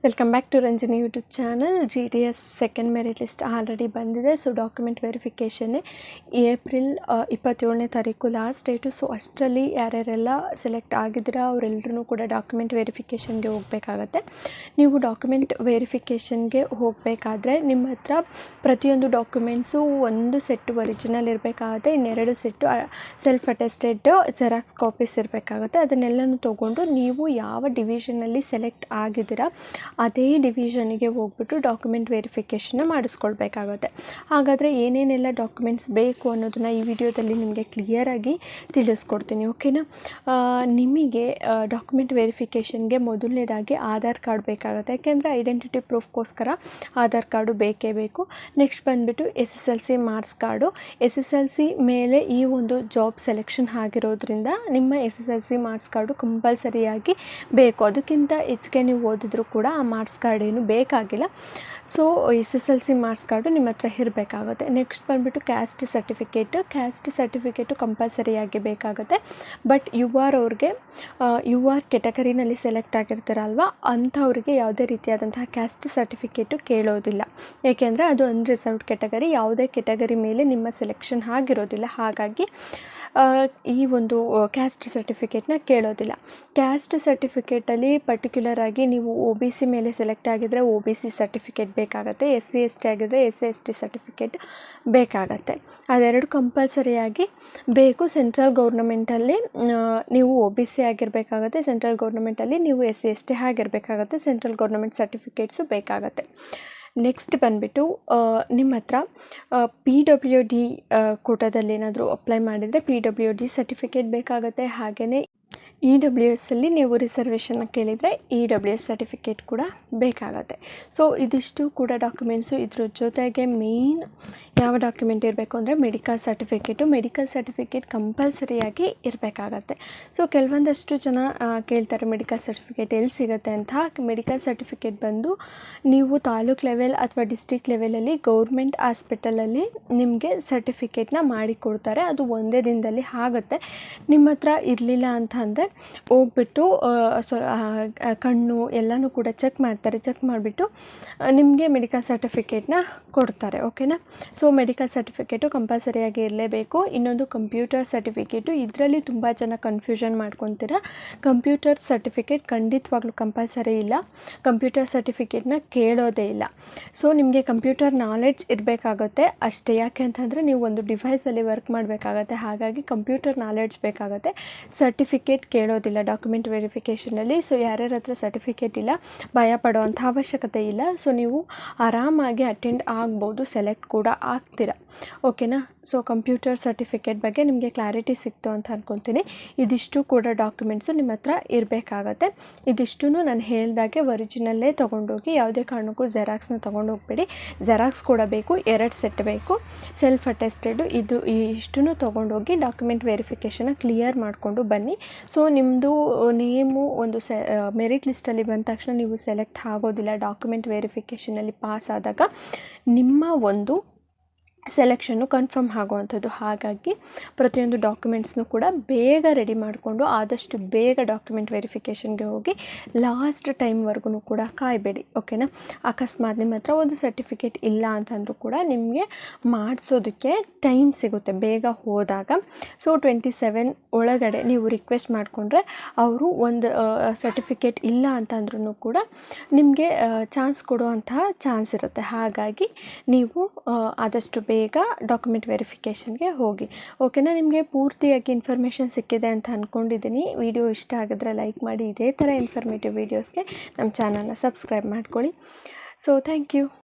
Welcome back to Ranjani YouTube channel. GTS second merit list already ಬಂದಿದೆ. So document verification April 27ನೇ ತಾರೀಕು last date. So ಅಷ್ಟರಲ್ಲಿ ಯಾರ್ಯಾರೆಲ್ಲ select ಆಗಿದ್ದೀರಾ ಅವರೆಲ್ಲರೂ ಕೂಡ ಡಾಕ್ಯುಮೆಂಟ್ ವೆರಿಫಿಕೇಷನ್ಗೆ ಹೋಗಬೇಕಾಗತ್ತೆ. ನೀವು ಡಾಕ್ಯುಮೆಂಟ್ ವೆರಿಫಿಕೇಷನ್ಗೆ ಹೋಗಬೇಕಾದ್ರೆ ನಿಮ್ಮ ಹತ್ರ ಪ್ರತಿಯೊಂದು ಡಾಕ್ಯುಮೆಂಟ್ಸು ಒಂದು ಸೆಟ್ಟು ಒರಿಜಿನಲ್ ಇರಬೇಕಾಗುತ್ತೆ, ಇನ್ನೆರಡು set self attested xerox copies ಇರಬೇಕಾಗುತ್ತೆ. ಅದನ್ನೆಲ್ಲನೂ ತೊಗೊಂಡು ನೀವು ಯಾವ ಡಿವಿಷನಲ್ಲಿ ಸೆಲೆಕ್ಟ್ ಆಗಿದ್ದೀರಾ ಅದೇ ಡಿವಿಷನಿಗೆ ಹೋಗ್ಬಿಟ್ಟು ಡಾಕ್ಯುಮೆಂಟ್ ವೆರಿಫಿಕೇಷನ್ನ ಮಾಡಿಸ್ಕೊಳ್ಬೇಕಾಗುತ್ತೆ. ಹಾಗಾದರೆ ಏನೇನೆಲ್ಲ ಡಾಕ್ಯುಮೆಂಟ್ಸ್ ಬೇಕು ಅನ್ನೋದನ್ನು ಈ ವಿಡಿಯೋದಲ್ಲಿ ನಿಮಗೆ ಕ್ಲಿಯರಾಗಿ ತಿಳಿಸ್ಕೊಡ್ತೀನಿ, ಓಕೆನಾ. ನಿಮಗೆ ಡಾಕ್ಯುಮೆಂಟ್ ವೆರಿಫಿಕೇಷನ್ಗೆ ಮೊದಲನೇದಾಗಿ ಆಧಾರ್ ಕಾರ್ಡ್ ಬೇಕಾಗುತ್ತೆ, ಯಾಕೆಂದರೆ ಐಡೆಂಟಿಟಿ ಪ್ರೂಫ್ಗೋಸ್ಕರ ಆಧಾರ್ ಕಾರ್ಡು ಬೇಕೇ ಬೇಕು. ನೆಕ್ಸ್ಟ್ ಬಂದುಬಿಟ್ಟು SSLC ಮಾರ್ಕ್ಸ್ ಕಾರ್ಡು. SSLC ಮೇಲೆ ಈ ಒಂದು ಜಾಬ್ ಸೆಲೆಕ್ಷನ್ ಆಗಿರೋದ್ರಿಂದ ನಿಮ್ಮ SSLC ಮಾರ್ಕ್ಸ್ ಕಾರ್ಡು ಕಂಪಲ್ಸರಿಯಾಗಿ ಬೇಕು. ಅದಕ್ಕಿಂತ ಹೆಚ್ಚಿಗೆ ನೀವು ಓದಿದ್ರು ಕೂಡ ಆ ಮಾರ್ಕ್ಸ್ ಕಾರ್ಡ್ ಏನು ಬೇಕಾಗಿಲ್ಲ. ಸೊ SSLC ಮಾರ್ಕ್ಸ್ ಕಾರ್ಡು ನಿಮ್ಮ ಹತ್ರ ಇರಬೇಕಾಗುತ್ತೆ. ನೆಕ್ಸ್ಟ್ ಬಂದುಬಿಟ್ಟು ಕ್ಯಾಸ್ಟ್ ಸರ್ಟಿಫಿಕೇಟು ಕಂಪಲ್ಸರಿಯಾಗಿ ಬೇಕಾಗುತ್ತೆ. ಬಟ್ ಅವ್ರಿಗೆ ಕೆಟಗರಿನಲ್ಲಿ ಸೆಲೆಕ್ಟ್ ಆಗಿರ್ತಾರಲ್ವ ಅಂಥವ್ರಿಗೆ ಯಾವುದೇ ರೀತಿಯಾದಂತಹ ಕ್ಯಾಸ್ಟ್ ಸರ್ಟಿಫಿಕೇಟು ಕೇಳೋದಿಲ್ಲ, ಏಕೆಂದರೆ ಅದು ಅನ್ರಿಸರ್ವ್ಡ್ ಕೆಟಗರಿ. ಯಾವುದೇ ಕೆಟಗರಿ ಮೇಲೆ ನಿಮ್ಮ ಸೆಲೆಕ್ಷನ್ ಆಗಿರೋದಿಲ್ಲ, ಹಾಗಾಗಿ ಈ ಒಂದು ಕ್ಯಾಸ್ಟ್ ಸರ್ಟಿಫಿಕೇಟ್ನ ಕೇಳೋದಿಲ್ಲ. ಕ್ಯಾಸ್ಟ್ ಸರ್ಟಿಫಿಕೇಟಲ್ಲಿ ಪರ್ಟಿಕ್ಯುಲರ್ ಆಗಿ ನೀವು OBC ಮೇಲೆ ಸೆಲೆಕ್ಟ್ ಆಗಿದ್ದರೆ OBC ಸರ್ಟಿಫಿಕೇಟ್ ಬೇಕಾಗುತ್ತೆ, SC ST ಆಗಿದ್ದರೆ SC ST ಸರ್ಟಿಫಿಕೇಟ್ ಬೇಕಾಗತ್ತೆ. ಅದೆರಡು ಕಂಪಲ್ಸರಿಯಾಗಿ ಬೇಕು. ಸೆಂಟ್ರಲ್ ಗೌರ್ನಮೆಂಟಲ್ಲಿ ನೀವು OBC ಆಗಿರಬೇಕಾಗತ್ತೆ, ಸೆಂಟ್ರಲ್ ಗೌರ್ನಮೆಂಟಲ್ಲಿ ನೀವು SC ST ಆಗಿರಬೇಕಾಗತ್ತೆ. ಸೆಂಟ್ರಲ್ ಗೌರ್ನಮೆಂಟ್ ಸರ್ಟಿಫಿಕೇಟ್ಸು ಬೇಕಾಗತ್ತೆ. ನೆಕ್ಸ್ಟ್ ಬಂದುಬಿಟ್ಟು ನಿಮ್ಮ ಹತ್ರ PWD ಕೋಟಾದಲ್ಲಿ ಏನಾದರೂ ಅಪ್ಲೈ ಮಾಡಿದರೆ PWD ಸರ್ಟಿಫಿಕೇಟ್ ಬೇಕಾಗುತ್ತೆ. ಹಾಗೆಯೇ EWS ಅಲ್ಲಿ ನೀವು ರಿಸರ್ವೇಷನ್ನ ಕೇಳಿದರೆ EWS ಸರ್ಟಿಫಿಕೇಟ್ ಕೂಡ ಬೇಕಾಗತ್ತೆ. ಸೊ ಇದಿಷ್ಟು ಕೂಡ ಡಾಕ್ಯುಮೆಂಟ್ಸು. ಇದ್ರ ಜೊತೆಗೆ ಮೇಯ್ನ್ ಯಾವ ಡಾಕ್ಯುಮೆಂಟ್ ಇರಬೇಕು ಅಂದರೆ ಮೆಡಿಕಲ್ ಸರ್ಟಿಫಿಕೇಟ್ ಕಂಪಲ್ಸರಿಯಾಗಿ ಇರಬೇಕಾಗತ್ತೆ. ಸೊ ಕೆಲವೊಂದಷ್ಟು ಜನ ಕೇಳ್ತಾರೆ ಮೆಡಿಕಲ್ ಸರ್ಟಿಫಿಕೇಟ್ ಎಲ್ಲಿ ಸಿಗುತ್ತೆ ಅಂತ. ಮೆಡಿಕಲ್ ಸರ್ಟಿಫಿಕೇಟ್ ಬಂದು ನೀವು ತಾಲೂಕ್ ಲೆವೆಲ್ ಅಥವಾ ಡಿಸ್ಟ್ರಿಕ್ಟ್ ಲೆವೆಲಲ್ಲಿ ಗೌರ್ಮೆಂಟ್ ಹಾಸ್ಪಿಟಲಲ್ಲಿ ನಿಮಗೆ ಸರ್ಟಿಫಿಕೇಟ್ನ ಮಾಡಿಕೊಡ್ತಾರೆ. ಅದು ಒಂದೇ ದಿನದಲ್ಲಿ ಆಗುತ್ತೆ. ನಿಮ್ಮ ಹತ್ರ ಇರಲಿಲ್ಲ ಅಂತ ಅಂದರೆ ಹೋಗ್ಬಿಟ್ಟು ಕಣ್ಣು ಎಲ್ಲನೂ ಕೂಡ ಚೆಕ್ ಮಾಡ್ತಾರೆ. ಚೆಕ್ ಮಾಡಿಬಿಟ್ಟು ನಿಮಗೆ ಮೆಡಿಕಲ್ ಸರ್ಟಿಫಿಕೇಟ್ನ ಕೊಡ್ತಾರೆ, ಓಕೆನಾ. ಸೊ ಮೆಡಿಕಲ್ ಸರ್ಟಿಫಿಕೇಟು ಕಂಪಲ್ಸರಿಯಾಗಿ ಇರಲೇಬೇಕು. ಇನ್ನೊಂದು ಕಂಪ್ಯೂಟರ್ ಸರ್ಟಿಫಿಕೇಟು. ಇದರಲ್ಲಿ ತುಂಬ ಜನ ಕನ್ಫ್ಯೂಷನ್ ಮಾಡ್ಕೊತೀರ. ಕಂಪ್ಯೂಟರ್ ಸರ್ಟಿಫಿಕೇಟ್ ಖಂಡಿತವಾಗ್ಲೂ ಕಂಪಲ್ಸರಿ ಇಲ್ಲ, ಕಂಪ್ಯೂಟರ್ ಸರ್ಟಿಫಿಕೇಟ್ನ ಕೇಳೋದೇ ಇಲ್ಲ. ಸೊ ನಿಮಗೆ ಕಂಪ್ಯೂಟರ್ ನಾಲೆಡ್ಜ್ ಇರಬೇಕಾಗುತ್ತೆ ಅಷ್ಟೇ. ಯಾಕೆ ಅಂತಂದರೆ ನೀವು ಒಂದು ಡಿವೈಸಲ್ಲಿ ವರ್ಕ್ ಮಾಡಬೇಕಾಗತ್ತೆ, ಹಾಗಾಗಿ ಕಂಪ್ಯೂಟರ್ ನಾಲೆಡ್ಜ್ ಬೇಕಾಗುತ್ತೆ. ಸರ್ಟಿಫಿಕೇಟ್ ಕೇಳೋದಿಲ್ಲ ಡಾಕ್ಯುಮೆಂಟ್ ವೆರಿಫಿಕೇಷನಲ್ಲಿ. ಸೊ ಯಾರ್ಯಾರ ಹತ್ರ ಸರ್ಟಿಫಿಕೇಟ್ ಇಲ್ಲ ಭಯ ಪಡೋವಂಥ ಅವಶ್ಯಕತೆ ಇಲ್ಲ. ಸೊ ನೀವು ಆರಾಮಾಗಿ ಅಟೆಂಡ್ ಆಗ್ಬೋದು, ಸೆಲೆಕ್ಟ್ ಕೂಡ ಆಗ್ತೀರ, ಓಕೆನಾ. ಸೊ ಕಂಪ್ಯೂಟರ್ ಸರ್ಟಿಫಿಕೇಟ್ ಬಗ್ಗೆ ನಿಮಗೆ ಕ್ಲಾರಿಟಿ ಸಿಕ್ತು ಅಂತ ಅಂದ್ಕೊತೀನಿ. ಇದಿಷ್ಟು ಕೂಡ ಡಾಕ್ಯುಮೆಂಟ್ಸು ನಿಮ್ಮ ಹತ್ರ ಇರಬೇಕಾಗತ್ತೆ. ಇದಿಷ್ಟು ನಾನು ಹೇಳ್ದಾಗೆ ಒರಿಜಿನಲ್ಲೇ ತೊಗೊಂಡೋಗಿ, ಯಾವುದೇ ಕಾರಣಕ್ಕೂ ಜೆರಾಕ್ಸ್ನ ತೊಗೊಂಡು ಹೋಗ್ಬೇಡಿ. ಜೆರಾಕ್ಸ್ ಕೂಡ ಬೇಕು, 2 ಸೆಟ್ ಬೇಕು. ಸೆಲ್ಫ್ ಅಟೆಸ್ಟೆಡು ಇಷ್ಟನ್ನು ತೊಗೊಂಡೋಗಿ ಡಾಕ್ಯುಮೆಂಟ್ ವೆರಿಫಿಕೇಷನ್ನ ಕ್ಲಿಯರ್ ಮಾಡಿಕೊಂಡು ಬನ್ನಿ. ಸೊ ನಿಮ್ಮದು ನೇಮು ಒಂದು ಮೆರಿಟ್ ಲಿಸ್ಟಲ್ಲಿ ಬಂದ ತಕ್ಷಣ ನೀವು ಸೆಲೆಕ್ಟ್ ಆಗೋದಿಲ್ಲ. ಡಾಕ್ಯುಮೆಂಟ್ ವೆರಿಫಿಕೇಷನಲ್ಲಿ ಪಾಸ್ ಆದಾಗ ನಿಮ್ಮ ಒಂದು ಸೆಲೆಕ್ಷನ್ನು ಕನ್ಫರ್ಮ್ ಆಗುವಂಥದ್ದು. ಹಾಗಾಗಿ ಪ್ರತಿಯೊಂದು ಡಾಕ್ಯುಮೆಂಟ್ಸ್ನೂ ಕೂಡ ಬೇಗ ರೆಡಿ ಮಾಡಿಕೊಂಡು ಆದಷ್ಟು ಬೇಗ ಡಾಕ್ಯುಮೆಂಟ್ ವೆರಿಫಿಕೇಷನ್ಗೆ ಹೋಗಿ ಲಾಸ್ಟ್ ಟೈಮ್ವರೆಗೂ ಕೂಡ ಕಾಯಬೇಡಿ, ಓಕೆನಾ. ಅಕಸ್ಮಾತ್ ನಿಮ್ಮ ಹತ್ರ ಒಂದು ಸರ್ಟಿಫಿಕೇಟ್ ಇಲ್ಲ ಅಂತಂದರೂ ಕೂಡ ನಿಮಗೆ ಮಾಡಿಸೋದಕ್ಕೆ ಟೈಮ್ ಸಿಗುತ್ತೆ ಬೇಗ ಹೋದಾಗ. ಸೊ 27 ಒಳಗಡೆ ನೀವು ರಿಕ್ವೆಸ್ಟ್ ಮಾಡಿಕೊಂಡ್ರೆ ಅವರು ಒಂದು ಸರ್ಟಿಫಿಕೇಟ್ ಇಲ್ಲ ಅಂತಂದ್ರೂ ಕೂಡ ನಿಮಗೆ ಚಾನ್ಸ್ ಕೊಡುವಂತಹ ಚಾನ್ಸ್ ಇರುತ್ತೆ. ಹಾಗಾಗಿ ನೀವು ಆದಷ್ಟು ಬೇಗ ಡಾಕ್ಯುಮೆಂಟ್ ವೆರಿಫಿಕೇಷನ್ಗೆ ಹೋಗಿ, ಓಕೆನಾ. ನಿಮಗೆ ಪೂರ್ತಿಯಾಗಿ ಇನ್ಫಾರ್ಮೇಷನ್ ಸಿಕ್ಕಿದೆ ಅಂತ ಅಂದ್ಕೊಂಡಿದ್ದೀನಿ. ವಿಡಿಯೋ ಇಷ್ಟ ಆಗಿದ್ರೆ ಲೈಕ್ ಮಾಡಿ. ಇದೇ ಥರ ಇನ್ಫಾರ್ಮೇಟಿವ್ ವೀಡಿಯೋಸ್ಗೆ ನಮ್ಮ ಚಾನಲ್ನ ಸಬ್ಸ್ಕ್ರೈಬ್ ಮಾಡ್ಕೊಳ್ಳಿ. So thank you.